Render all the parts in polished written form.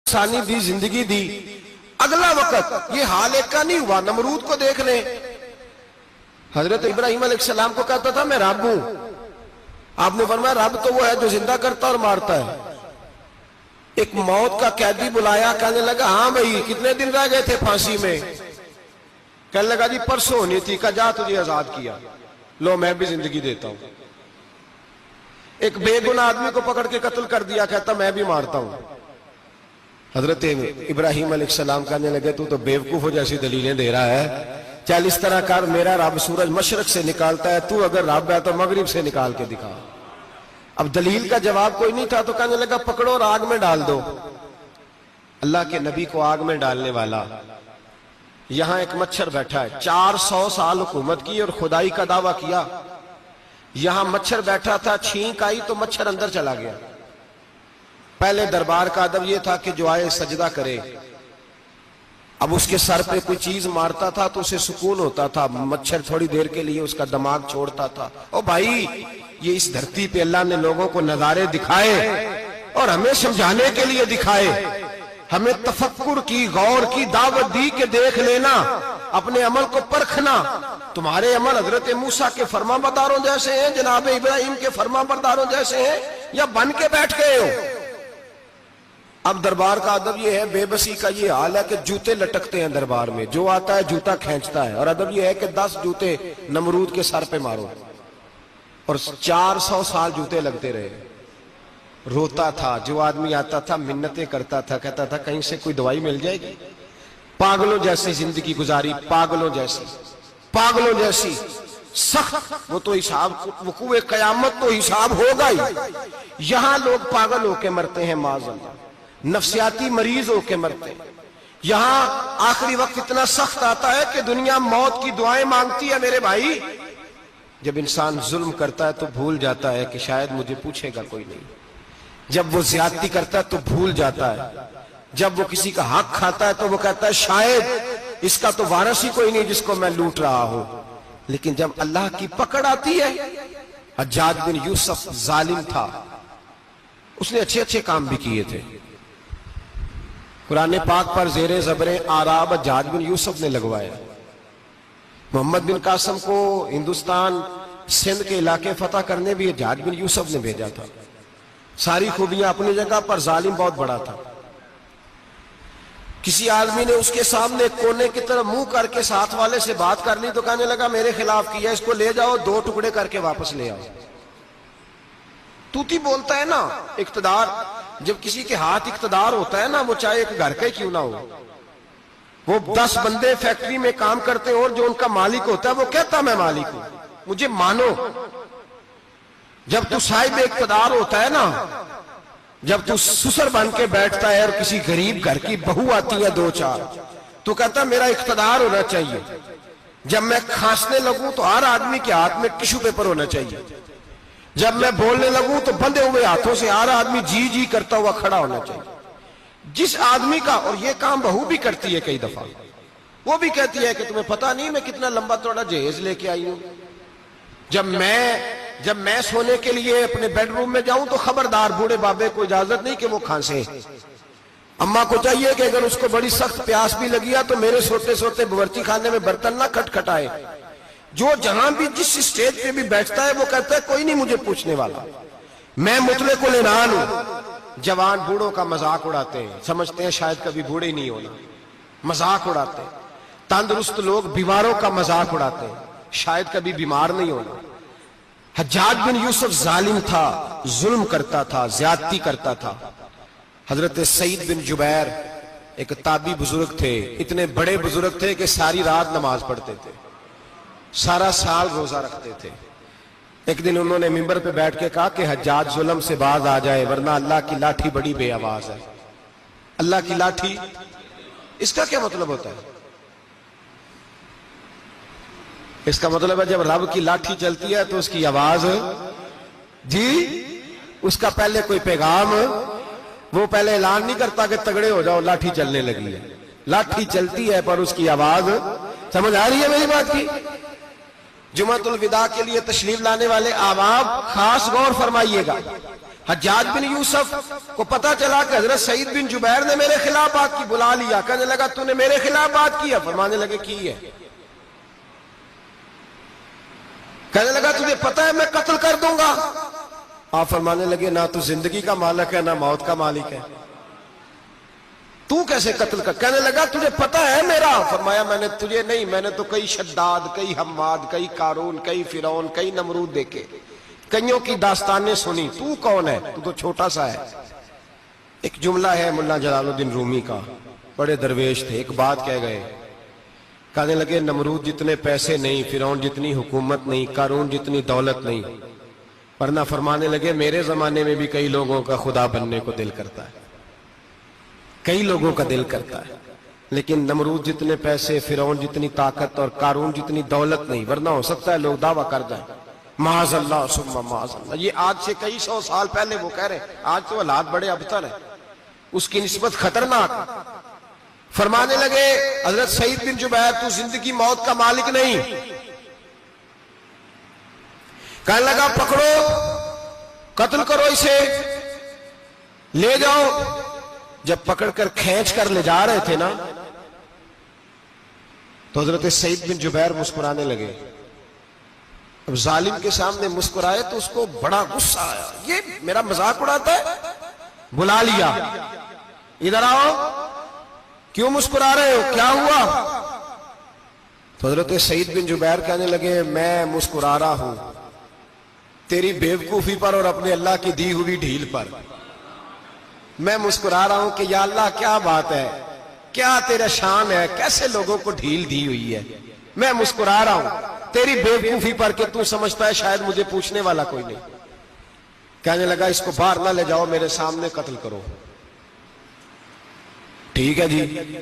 ثانی دی، زندگی دی، اگلا وقت یہ حال ایک کا نہیں ہوا۔ نمرود کو دیکھ لیں، حضرت ابراہیم علیہ السلام کو کہتا تھا میں رب ہوں، آپ نے فرمایا رب تو وہ ہے جو زندہ کرتا اور مارتا ہے۔ ایک موت کا قیدی بلایا، کہنے لگا ہاں بھائی کتنے دن رہ گئے تھے پھانسی میں؟ کہنے لگا جی پرسوں ہونی تھی۔ کہا جا تجھے آزاد کیا، لو میں بھی زندگی دیتا ہوں۔ ایک بے گناہ آدمی کو پکڑ کے قتل کر دیا، کہتا میں بھی مارتا ہوں۔ حضرت ابراہیم علیہ السلام کہنے لگے تو بیوقوفوں جیسی دلیلیں دے رہا ہے، چل اس طرح کر، میرا رب سورج مشرق سے نکالتا ہے، تو اگر رب ہے تو مغرب سے نکال کے دکھا۔ اب دلیل کا جواب کوئی نہیں تھا تو کہنے لگا پکڑو اور آگ میں ڈال دو۔ اللہ کے نبی کو آگ میں ڈالنے والا، یہاں ایک مچھر بیٹھا ہے، 400 سال حکومت کی اور خدائی کا دعویٰ کیا، یہاں مچھر بیٹھا تھا، چھینک آئی تو مچھر اندر چلا گیا۔ پہلے دربار کا ادب یہ تھا کہ جو آئے سجدہ کرے، اب اس کے سر پہ کوئی چیز مارتا تھا تو اسے سکون ہوتا تھا، مچھر تھوڑی دیر کے لیے اس کا دماغ چھوڑتا تھا۔ او بھائی یہ اس دھرتی پہ اللہ نے لوگوں کو نظارے دکھائے اور ہمیں سمجھانے کے لیے دکھائے، ہمیں تفکر کی، غور کی دعوت دی کہ دیکھ لینا، اپنے عمل کو پرکھنا۔ تمہارے عمل حضرت موسیٰ کے فرما برداروں جیسے ہیں، جناب ابراہیم کے فرما برداروں جیسے ہیں، یا بن کے بیٹھ گئے ہو؟ اب دربار کا ادب یہ ہے، بے بسی کا یہ حال ہے کہ جوتے لٹکتے ہیں دربار میں، جو آتا ہے جوتا کھینچتا ہے، اور ادب یہ ہے کہ 10 جوتے نمرود کے سر پہ مارو، اور 400 سال جوتے لگتے رہے۔ روتا تھا، جو آدمی آتا تھا منتیں کرتا تھا، کہتا تھا کہیں سے کوئی دوائی مل جائے گی۔ پاگلوں جیسی زندگی گزاری، پاگلوں جیسی سخت، وہ تو حساب، وقوع قیامت تو حساب ہوگا ہی۔ یہاں لوگ پاگل ہو کے مرتے ہیں، معاذ اللہ، نفسیاتی مریض ہو کے مرتے ہیں۔ یہاں آخری وقت اتنا سخت آتا ہے کہ دنیا موت کی دعائیں مانگتی ہے۔ میرے بھائی جب انسان ظلم کرتا ہے تو بھول جاتا ہے کہ شاید مجھے پوچھے گا کوئی نہیں، جب وہ زیادتی کرتا ہے تو بھول جاتا ہے، جب وہ کسی کا حق کھاتا ہے تو وہ کہتا ہے شاید اس کا تو وارث ہی کوئی نہیں جس کو میں لوٹ رہا ہوں۔ لیکن جب اللہ کی پکڑ آتی ہے، حجاج بن یوسف ظالم تھا، اس نے اچھے کام بھی کیے تھے۔ قرآن پاک پر زیر زبر آراب حجاج بن یوسف نے لگوایا۔ محمد بن قاسم کو ہندوستان سندھ کے علاقے فتح کرنے بھی حجاج بن یوسف نے بھیجا تھا۔ ساری خوبیاں اپنی جگہ پر، ظالم بہت بڑا تھا۔ کسی آدمی نے اس کے سامنے کونے کی طرف منہ کر کے ساتھ والے سے بات کر لی تو کہنے لگا میرے خلاف کیا، اس کو لے جاؤ، 2 ٹکڑے کر کے واپس لے آؤ۔ توتی بولتا ہے نا، اقتدار، جب کسی کے ہاتھ اقتدار ہوتا ہے نا، وہ چاہے ایک گھر کا ہی کیوں نہ ہو، وہ 10 بندے فیکٹری میں کام کرتے ہیں اور جو ان کا مالک ہوتا ہے وہ کہتا میں مالک ہوں، مجھے مانو۔ جب تو صاحب اقتدار ہوتا ہے نا، جب تو سسر بن کے بیٹھتا ہے اور کسی غریب گھر کی بہو آتی ہے 2-4 تو کہتا میرا اقتدار ہونا چاہیے، جب میں کھانسنے لگوں تو ہر آدمی کے ہاتھ میں ٹشو پیپر ہونا چاہیے، جب میں بولنے لگوں تو بندے ہوئے ہاتھوں سے ہر آدمی جی جی کرتا ہوا کھڑا ہونا چاہیے۔ جس آدمی کا، اور یہ کام بہو بھی کرتی ہے کئی دفعہ، وہ بھی کہتی ہے کہ تمہیں پتا نہیں میں کتنا لمبا چوڑا جہیز لے کے آئی ہوں، جب میں سونے کے لیے اپنے بیڈ روم میں جاؤں تو خبردار بوڑھے بابے کو اجازت نہیں کہ وہ کھانسے۔ اماں کو چاہیے کہ اگر اس کو بڑی سخت پیاس بھی لگی ہے تو میرے سوتے سوتے باورچی خانے میں برتن نہ کھٹکھٹائے۔ جو جہاں بھی جس اسٹیج پہ بھی بیٹھتا ہے وہ کہتا ہے کوئی نہیں مجھے پوچھنے والا، میں مطلق العنان ہوں۔ جوان بوڑھوں کا مذاق اڑاتے ہیں، سمجھتے ہیں شاید کبھی بوڑھے ہی نہیں ہونا، مذاق اڑاتے ہیں۔ تندرست لوگ بیماروں کا مذاق اڑاتے ہیں، شاید کبھی بیمار نہیں ہونا۔ حجاج بن یوسف ظالم تھا، ظلم کرتا تھا، زیادتی کرتا تھا۔ حضرت سعید بن جبیر ایک تابعی بزرگ تھے، اتنے بڑے بزرگ تھے کہ ساری رات نماز پڑھتے تھے، سارا سال روزہ رکھتے تھے۔ ایک دن انہوں نے منبر پہ بیٹھ کے کہا کہ حجاج ظلم سے باز آ جائے ورنہ اللہ کی لاٹھی بڑی بے آواز ہے۔ اللہ کی لاٹھی، اس کا کیا مطلب ہوتا ہے؟ اس کا مطلب ہے جب رب کی لاٹھی چلتی ہے تو اس کی آواز، جی اس کا پہلے کوئی پیغام، وہ پہلے اعلان نہیں کرتا کہ تگڑے ہو جاؤ لاٹھی چلنے لگی ہے، لاٹھی چلتی ہے پر اس کی آواز، سمجھ آ رہی ہے میری بات کی؟ جمعۃ الوداع کے لیے تشریف لانے والے احباب خاص غور فرمائیے گا، حجاج بن یوسف کو پتا چلا کہ حضرت سعید بن جبیر نے میرے خلاف بات کی، بلا لیا، کہنے لگا تو نے میرے خلاف بات کی ہے؟ فرمانے لگے کی ہے۔ کہنے لگا تجھے پتا ہے میں قتل کر دوں گا؟ آپ فرمانے لگے نہ تو زندگی کا مالک ہے نہ موت کا مالک ہے، تو کیسے قتل کر؟ کہنے لگا تجھے پتا ہے میرا؟ فرمایا میں نے تجھے نہیں، میں نے تو کئی شداد، کئی حماد، کئی قارون، کئی فرعون، کئی نمرود دیکھے، کئیوں کی داستانیں سنی، تو کون ہے؟ تو تو چھوٹا سا ہے۔ ایک جملہ ہے ملا جلال الدین رومی کا، بڑے درویش تھے، ایک بات کہہ گئے، کہنے لگے نمرود جتنے پیسے نہیں، فرعون جتنی حکومت نہیں، قارون جتنی دولت نہیں، ورنہ فرمانے لگے میرے زمانے میں بھی کئی لوگوں کا خدا بننے کو دل کرتا ہے، کئی لوگوں کا دل کرتا ہے، لیکن نمرود جتنے پیسے، فرعون جتنی طاقت اور قارون جتنی دولت نہیں، ورنہ ہو سکتا ہے لوگ دعویٰ کر جائیں معاذ اللہ ثم معاذ اللہ۔ یہ آج سے کئی سو سال پہلے وہ کہہ رہے، آج تو حالات بڑے ابتر ہیں، اس کی نسبت خطرناک۔ فرمانے لگے حضرت سعید بن جبیر تو زندگی موت کا مالک نہیں۔ کہنے لگا پکڑو، قتل کرو اسے، لے جاؤ۔ جب پکڑ کر کھینچ کر لے جا رہے تھے نا، تو حضرت سعید بن جبیر مسکرانے لگے۔ اب ظالم کے سامنے مسکرائے تو اس کو بڑا غصہ آیا، یہ میرا مذاق اڑاتا ہے؟ بلا لیا، ادھر آؤ، کیوں مسکرا رہے ہو، کیا ہوا؟ تو حضرت سعید بن جبیر کہنے لگے میں مسکرا رہا ہوں تیری بیوقوفی پر اور اپنے اللہ کی دی ہوئی ڈھیل پر۔ میں مسکرا رہا ہوں کہ یا اللہ کیا بات ہے، کیا تیرا شان ہے، کیسے لوگوں کو ڈھیل دی ہوئی ہے۔ میں مسکرا رہا ہوں تیری بیوقوفی پر کہ تو سمجھتا ہے شاید مجھے پوچھنے والا کوئی نہیں۔ کہنے لگا اس کو باہر نہ لے جاؤ، میرے سامنے قتل کرو۔ ٹھیک ہے جی،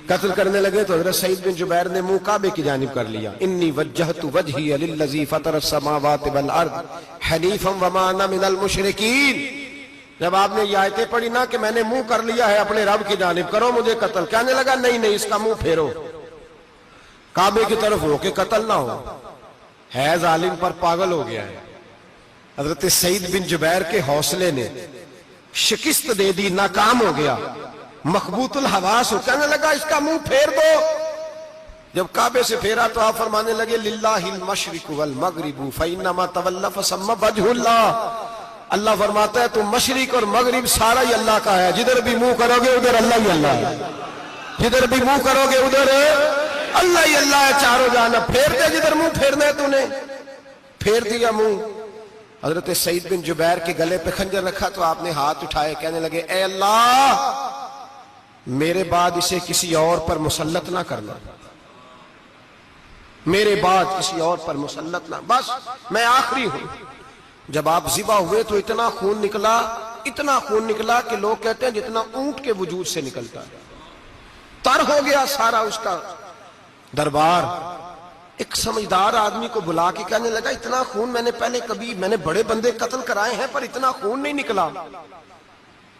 قتل کرنے لگے تو حضرت سعید بن جبیر نے منہ کعبے کی جانب کر لیا، انی وجہت وجہی للذی فطر السماوات والارض حنیفا وما انا من المشرکین۔ جب آپ نے یہ آیتیں پڑھی نا کہ میں نے منہ کر لیا ہے اپنے رب کی جانب، کرو مجھے قتل، کہنے لگا نہیں نہیں، اس کا منہ پھیرو، کعبے کی طرف ہو کے قتل نہ ہو، ہے ظالم پر پاگل ہو گیا ہے۔ حضرت سعید بن جبیر کے حوصلے نے شکست دے دی، ناکام ہو گیا، مخبوط الحواس ہو، کہنے لگا اس کا منہ پھیر دو۔ جب کعبے سے پھیرا تو آپ فرمانے لگے للہ المشرق والمغرب فإنما تولى فثم وجه اللہ۔ اللہ فرماتا ہے تو مشرق اور مغرب سارا ہی اللہ کا ہے، جدھر بھی منہ کرو گے ادھر اللہ ہی اللہ ہے، جدھر بھی منہ کرو گے ادھر اللہ ہی اللہ ہے، چاروں جانب۔ پھیر دے جدھر منہ پھیرنا ہے، تو نے پھیر دیا منہ۔ حضرت سعید بن جبیر کے گلے پہ خنجر رکھا تو آپ نے ہاتھ اٹھائے، کہنے لگے اے اللہ میرے بعد اسے کسی اور پر مسلط نہ کرنا، میرے بعد کسی اور پر مسلط نہ، بس میں آخری ہوں۔ جب آپ ذبح ہوئے تو اتنا خون نکلا کہ لوگ کہتے ہیں جتنا اونٹ کے وجود سے نکلتا ہے، تر ہو گیا سارا اس کا دربار۔ ایک سمجھدار آدمی کو بلا کے کہنے لگا اتنا خون میں نے بڑے بندے قتل کرائے ہیں پر اتنا خون نہیں نکلا۔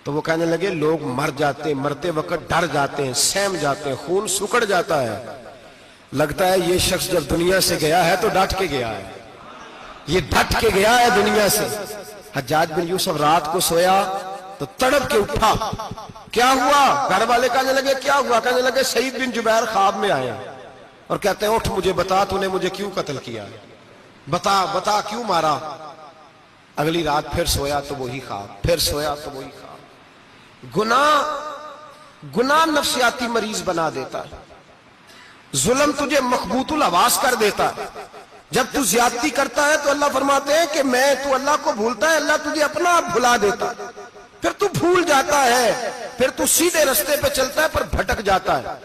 تو وہ کہنے لگے لوگ مر جاتے، مرتے وقت ڈر جاتے ہیں، سہم جاتے ہیں، خون سکڑ جاتا ہے، لگتا ہے یہ شخص جب دنیا سے گیا ہے تو ڈٹ کے گیا ہے، یہ ڈٹ کے گیا ہے دنیا سے۔ حجاج بن یوسف رات کو سویا تو تڑپ کے اٹھا، کیا ہوا؟ گھر والے کہنے لگے کیا ہوا؟ کہنے لگے سعید بن جبیر خواب میں آئے اور کہتے ہیں اٹھ مجھے بتا تو نے مجھے کیوں قتل کیا، بتا کیوں مارا؟ اگلی رات پھر سویا تو وہی خواب، پھر سویا تو وہی خواب۔ گناہ نفسیاتی مریض بنا دیتا ہے، ظلم تجھے مخبوط الحواس کر دیتا ہے۔ جب تو زیادتی کرتا ہے تو اللہ فرماتے ہیں کہ تو اللہ کو بھولتا ہے، اللہ تجھے اپنا آپ بھلا دیتا ہے، پھر تو بھول جاتا ہے، پھر تو سیدھے رستے پہ چلتا ہے پر بھٹک جاتا ہے،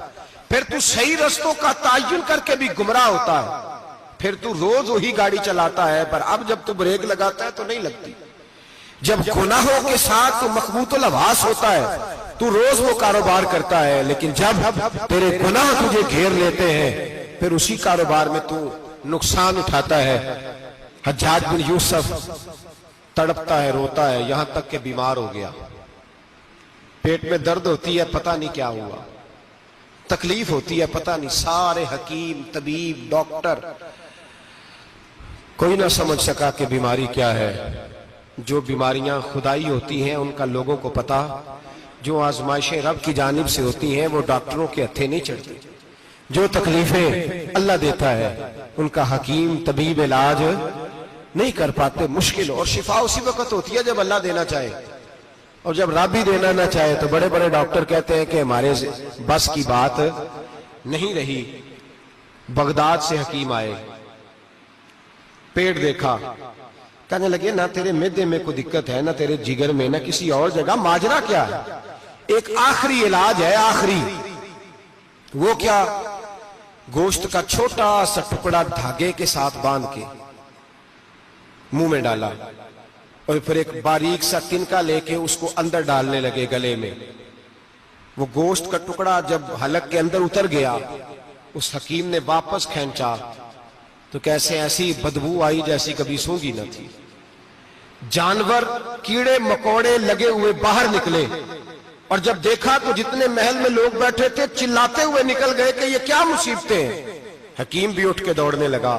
پھر تو صحیح رستوں کا تعین کر کے بھی گمراہ ہوتا ہے، پھر تو روز وہی گاڑی چلاتا ہے پر اب جب تو بریک لگاتا ہے تو نہیں لگتی۔ جب گناہوں کے ساتھ تو مخبوط الحواس ہوتا ہے تو روز وہ کاروبار کرتا ہے، لیکن جب تیرے گناہ تجھے گھیر لیتے ہیں پھر اسی کاروبار میں تو نقصان اٹھاتا ہے۔ حجاج بن یوسف تڑپتا ہے، روتا ہے، یہاں تک کہ بیمار ہو گیا، پیٹ میں درد ہوتی ہے، پتہ نہیں کیا ہوا، تکلیف ہوتی ہے، پتہ نہیں، سارے حکیم، طبیب، ڈاکٹر، کوئی نہ سمجھ سکا کہ بیماری کیا ہے۔ جو بیماریاں خدائی ہوتی ہیں ان کا لوگوں کو پتا، جو آزمائشیں رب کی جانب سے ہوتی ہیں وہ ڈاکٹروں کے ہتھے نہیں چڑھتی، جو تکلیفیں اللہ دیتا ہے ان کا حکیم طبیب علاج نہیں کر پاتے، مشکل، اور شفا اسی وقت ہوتی ہے جب اللہ دینا چاہے، اور جب رب بھی دینا نہ چاہے تو بڑے بڑے ڈاکٹر کہتے ہیں کہ ہمارے بس کی بات نہیں رہی۔ بغداد سے حکیم آئے، پیٹ دیکھا، کہنے لگے نہ تیرے معدے میں کوئی دقت ہے، نہ تیرے جگر میں، نہ کسی اور جگہ، ماجرا کیا ہے؟ ایک آخری علاج ہے، آخری، وہ کیا؟ گوشت کا چھوٹا سا ٹکڑا دھاگے کے ساتھ باندھ کے منہ میں ڈالا، اور پھر ایک باریک سا تنکا لے کے اس کو اندر ڈالنے لگے گلے میں۔ وہ گوشت کا ٹکڑا جب حلق کے اندر اتر گیا، اس حکیم نے واپس کھینچا تو کیسے ایسی بدبو آئی جیسی کبھی سونگی نہ تھی۔ جانور، کیڑے مکوڑے لگے ہوئے باہر نکلے، اور جب دیکھا تو جتنے محل میں لوگ بیٹھے تھے چلاتے ہوئے نکل گئے کہ یہ کیا مصیبتیں ہیں۔ حکیم بھی اٹھ کے دوڑنے لگا،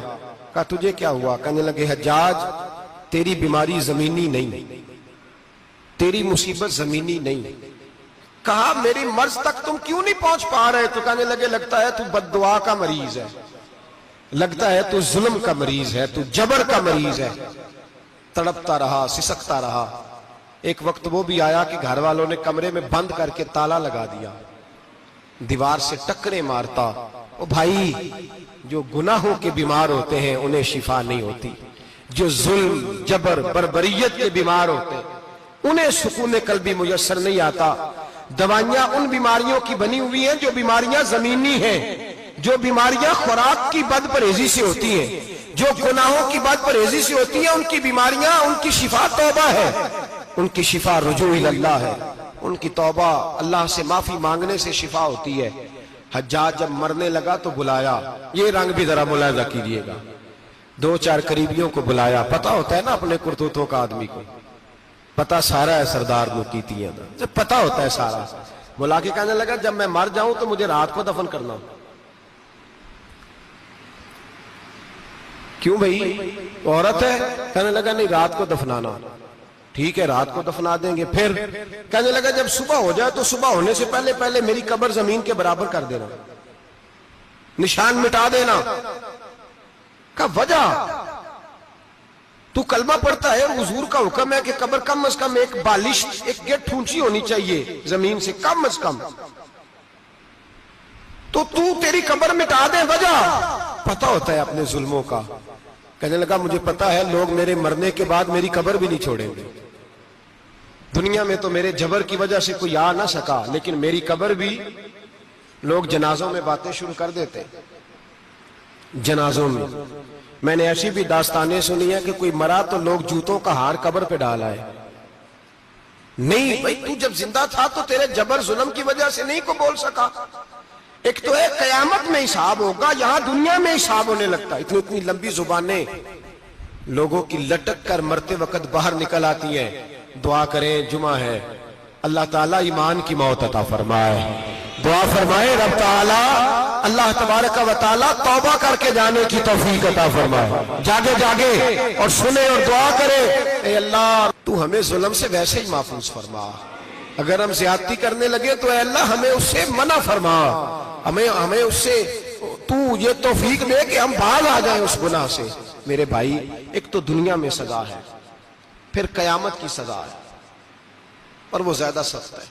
کہا تجھے کیا ہوا؟ کہنے لگے حجاج تیری بیماری زمینی نہیں، تیری مصیبت زمینی نہیں۔ کہا میری مرض تک تم کیوں نہیں پہنچ پا رہے؟ تو کہنے لگے لگتا ہے تو بد دعا کا مریض ہے، لگتا ہے تو ظلم کا مریض ہے، تو جبر کا مریض ہے۔ تڑپتا رہا، سسکتا رہا۔ ایک وقت وہ بھی آیا کہ گھر والوں نے کمرے میں بند کر کے تالا لگا دیا، دیوار سے ٹکرے مارتا۔ او بھائی، جو گناہوں کے بیمار ہوتے ہیں انہیں شفا نہیں ہوتی، جو ظلم، جبر، بربریت کے بیمار ہوتے ہیں انہیں سکون قلبی میسر نہیں آتا۔ دوائیاں ان بیماریوں کی بنی ہوئی ہیں جو بیماریاں زمینی ہیں، جو بیماریاں خوراک کی بد پرہیزی سے ہوتی ہیں، جو گناہوں کی بد پرہیزی سے ہوتی ہیں، ان کی بیماریاں، ان کی شفا توبہ ہے، ان کی شفا رجوع اللہ ہے، ان کی توبہ اللہ سے معافی مانگنے سے شفا ہوتی ہے۔ حجاج جب مرنے لگا تو بلایا، یہ رنگ بھی ذرا ملاحظہ کیجئے گا، دو چار قریبیوں کو بلایا، پتہ ہوتا ہے نا اپنے کرتوتوں کا آدمی کو، پتہ سارا ہے سردار نوکیتیاں دا، پتہ ہوتا ہے سارا۔ بلا کے کہنے لگا جب میں مر جاؤں تو مجھے رات کو دفن کرنا۔ کیوں بھائی، عورت ہے؟ کہنے لگا نہیں، رات کو دفنانا۔ ٹھیک ہے، رات کو دفنا دیں گے۔ پھر کہنے لگا جب صبح ہو جائے تو صبح ہونے سے پہلے پہلے میری قبر زمین کے برابر کر دینا، نشان مٹا دینا۔ کہا وجہ؟ تو کلمہ پڑھتا ہے، حضور کا حکم ہے کہ قبر کم از کم ایک بالش، ایک گیٹ اونچی ہونی چاہیے زمین سے، کم از کم، تو تیری قبر مٹا دے، وجہ؟ پتہ ہوتا ہے اپنے ظلموں کا۔ کہنے لگا مجھے پتا ہے لوگ میرے مرنے کے بعد میری قبر بھی نہیں چھوڑیں گے، دنیا میں تو میرے جبر کی وجہ سے کوئی آ نہ سکا، لیکن میری قبر بھی لوگ جنازوں میں باتیں شروع کر دیتے۔ جنازوں میں نے ایسی بھی داستانیں سنی ہیں کہ کوئی مرا تو لوگ جوتوں کا ہار قبر پہ ڈال آئے۔ نہیں بھائی، تو جب زندہ تھا تو تیرے جبر ظلم کی وجہ سے نہیں کو بول سکا۔ ایک تو ہے قیامت میں حساب ہوگا، یہاں دنیا میں حساب ہونے لگتا۔ اتنی لمبی زبانیں لوگوں کی لٹک کر مرتے وقت باہر نکل آتی ہیں۔ دعا کریں، جمعہ ہے، اللہ تعالیٰ ایمان کی موت عطا فرمائے۔ دعا فرمائے رب تعالیٰ، اللہ تبارک و تعالیٰ توبہ کر کے جانے کی توفیق عطا فرمائے۔ جاگے جاگے اور سنے اور دعا کرے، اے اللہ تو ہمیں ظلم سے ویسے ہی محفوظ فرما، اگر ہم زیادتی کرنے لگے تو اے اللہ ہمیں اس سے منع فرما، ہمیں اس سے تو یہ توفیق دے کہ ہم باز آ جائیں اس گناہ سے۔ میرے بھائی، ایک تو دنیا میں سزا ہے، پھر قیامت کی سزا ہے، اور وہ زیادہ سخت ہے۔